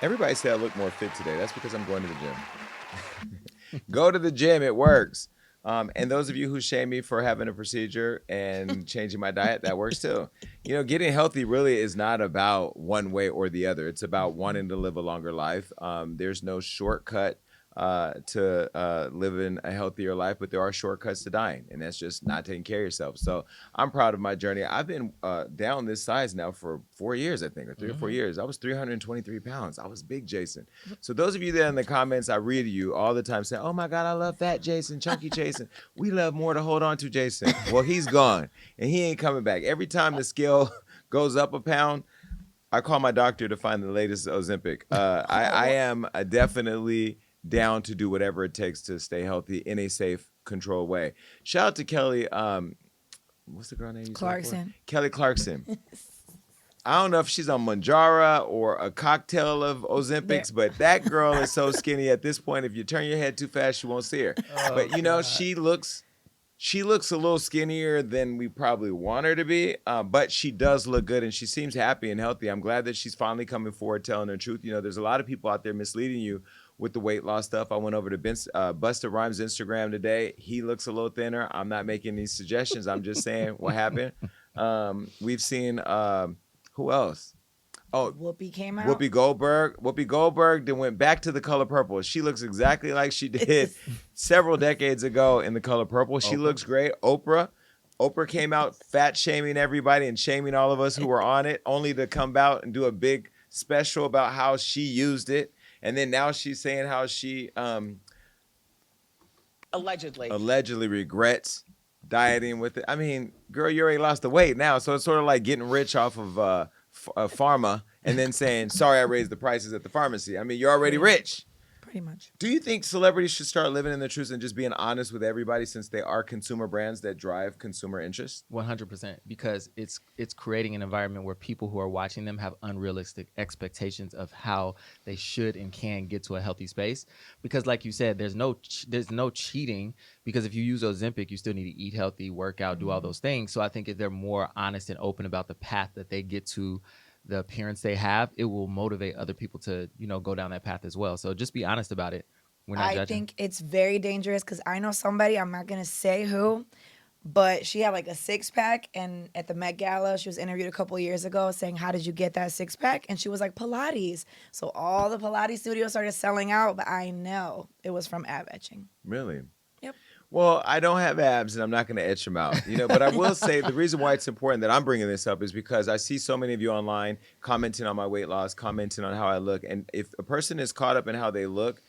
Everybody say I look more fit today. That's because I'm going to the gym. Go to the gym. It works. And those of you who shame me for having a procedure and changing my diet, that works too. Getting healthy really is not about one way or the other. It's about wanting to live a longer life. There's no shortcut to living a healthier life, but there are shortcuts to dying, and that's just not taking care of yourself. So I'm proud of my journey. I've been down this size now for 4 years, I think, or 3 or 4 years. I was 323 pounds. I was big, Jason. So those of you that in the comments, I read you all the time saying, "Oh my God, I love fat Jason, chunky Jason. We love more to hold on to, Jason." Well, he's gone, and he ain't coming back. Every time the scale goes up a pound, I call my doctor to find the latest Ozempic. I am definitely down to do whatever it takes to stay healthy in a safe, controlled way. Shout out to Kelly. What's the girl name you said before? Clarkson. Kelly Clarkson. I don't know if she's on Manjara or a cocktail of There. Ozempics, but that girl is so skinny at this point. If you turn your head too fast, you won't see her. But she looks a little skinnier than we probably want her to be, but she does look good and she seems happy and healthy. I'm glad that she's finally coming forward telling the truth. There's a lot of people out there misleading you with the weight loss stuff. I went over to Busta Rhymes' Instagram today. He looks a little thinner. I'm not making these suggestions. I'm just saying what happened. We've seen, who else? Oh, Whoopi came out. Whoopi Goldberg. Whoopi Goldberg then went back to The Color Purple. She looks exactly like she did several decades ago in The Color Purple. She looks great. Oprah came out fat shaming everybody and shaming all of us who were on it, only to come out and do a big special about how she used it. And then now she's saying how she Allegedly. allegedly regrets dieting with it. I mean, girl, you already lost the weight now, so it's sort of like getting rich off of pharma and then saying, "Sorry, I raised the prices at the pharmacy." I mean, you're already rich. Pretty much. Do you think celebrities should start living in the truth and just being honest with everybody, since they are consumer brands that drive consumer interest? 100%, because it's creating an environment where people who are watching them have unrealistic expectations of how they should and can get to a healthy space. Because like you said, there's no cheating, because if you use Ozempic, you still need to eat healthy, work out, do all those things. So I think if they're more honest and open about the path that they get to the appearance they have, it will motivate other people to go down that path as well. So just be honest about it. We're not I judging. think it's very dangerous because I know somebody, I'm not going to say who, but she had like a six pack. And at the Met Gala, she was interviewed a couple of years ago saying, "How did you get that six pack?" And she was like, "Pilates." So all the Pilates studios started selling out, but I know it was from ab etching. Really? Yep. Well, I don't have abs and I'm not going to etch them out, but I will say the reason why it's important that I'm bringing this up is because I see so many of you online commenting on my weight loss, commenting on how I look. And if a person is caught up in how they look,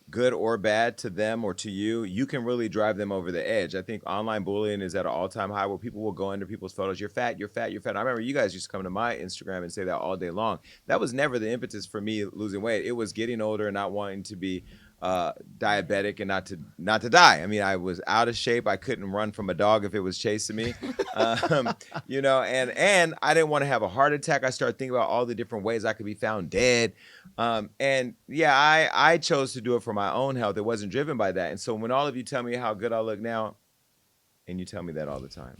good or bad to them or to you, you can really drive them over the edge. I think online bullying is at an all-time high where people will go under people's photos. "You're fat, you're fat, you're fat." I remember you guys used to come to my Instagram and say that all day long. That was never the impetus for me losing weight. It was getting older and not wanting to be diabetic and not to die. I mean, I was out of shape. I couldn't run from a dog if it was chasing me, and I didn't want to have a heart attack. I started thinking about all the different ways I could be found dead. And yeah, I chose to do it for my own health. It wasn't driven by that. And so when all of you tell me how good I look now, and you tell me that all the time,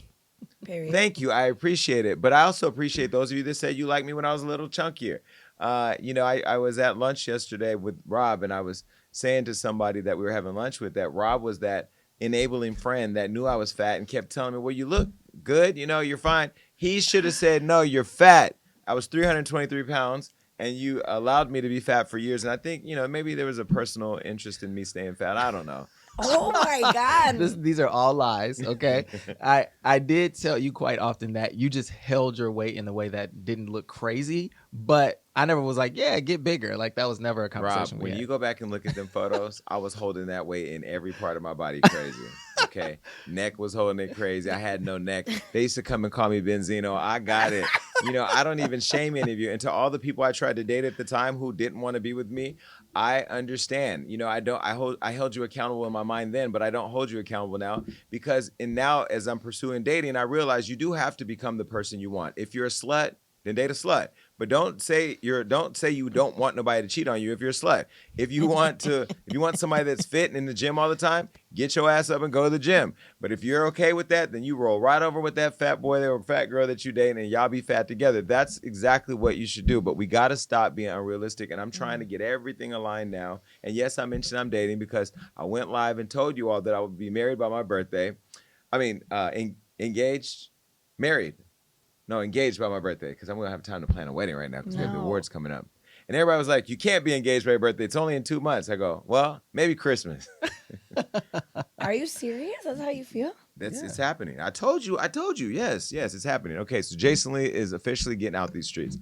Period. thank you. I appreciate it. But I also appreciate those of you that said you liked me when I was a little chunkier. I was at lunch yesterday with Rob, and I was saying to somebody that we were having lunch with that Rob was that enabling friend that knew I was fat and kept telling me, "Well, you look good. You're fine." He should have said, "No, you're fat." I was 323 pounds, and you allowed me to be fat for years. And I think, maybe there was a personal interest in me staying fat. I don't know. Oh my God. These are all lies, okay? I did tell you quite often that you just held your weight in a way that didn't look crazy, but I never was like, "Yeah, get bigger." Like, that was never a Rob, conversation we when had. you go back and look at them photos, I was holding that weight in every part of my body crazy. Okay. Neck was holding it crazy. I had no neck. They used to come and call me Benzino. I got it. I don't even shame any of you. And to all the people I tried to date at the time who didn't want to be with me, I understand. I held you accountable in my mind then, but I don't hold you accountable now, because now as I'm pursuing dating, I realize you do have to become the person you want. If you're a slut, then date a slut. But don't say you don't want nobody to cheat on you if you're a slut. If you want somebody that's fit and in the gym all the time, get your ass up and go to the gym. But if you're okay with that, then you roll right over with that fat boy or fat girl that you dating, and y'all be fat together. That's exactly what you should do. But we got to stop being unrealistic. And I'm trying to get everything aligned now. And yes, I mentioned I'm dating because I went live and told you all that I would be married by my birthday. I mean, engaged, married. No, engaged by my birthday because I'm going to have time to plan a wedding right now because we have the awards coming up. And everybody was like, you can't be engaged by your birthday. It's only in 2 months. I go, well, maybe Christmas. Are you serious? That's how you feel? It's happening. I told you. Yes, it's happening. Okay, so Jason Lee is officially getting out these streets.